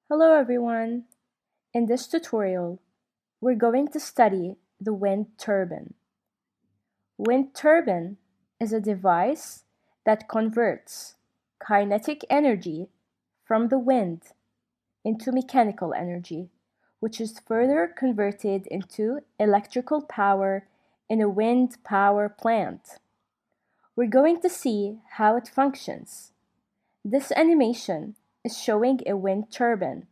Hello everyone! In this tutorial, we're going to study the wind turbine. Wind turbine is a device that converts kinetic energy from the wind into mechanical energy, which is further converted into electrical power in a wind power plant. We're going to see how it functions. This animation is showing a wind turbine.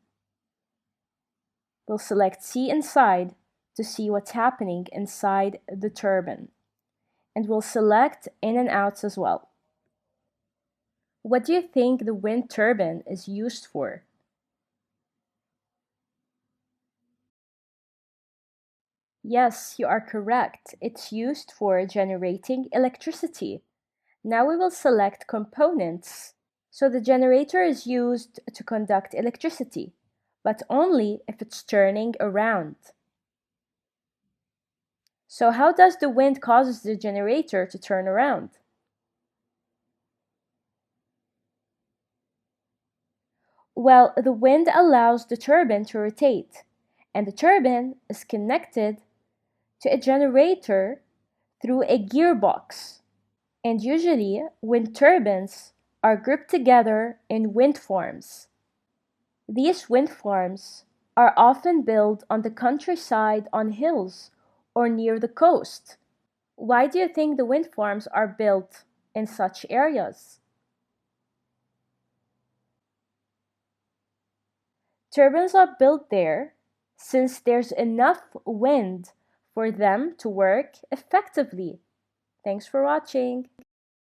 We'll select See Inside to see what's happening inside the turbine. And we'll select In and Outs as well. What do you think the wind turbine is used for? Yes, you are correct. It's used for generating electricity. Now we will select Components. So the generator is used to conduct electricity, but only if it's turning around. So how does the wind causes the generator to turn around? Well, the wind allows the turbine to rotate, and the turbine is connected to a generator through a gearbox. And usually, wind turbines are grouped together in wind farms. These wind farms are often built on the countryside on hills or near the coast. Why do you think the wind farms are built in such areas? Turbines are built there since there's enough wind for them to work effectively. Thanks for watching.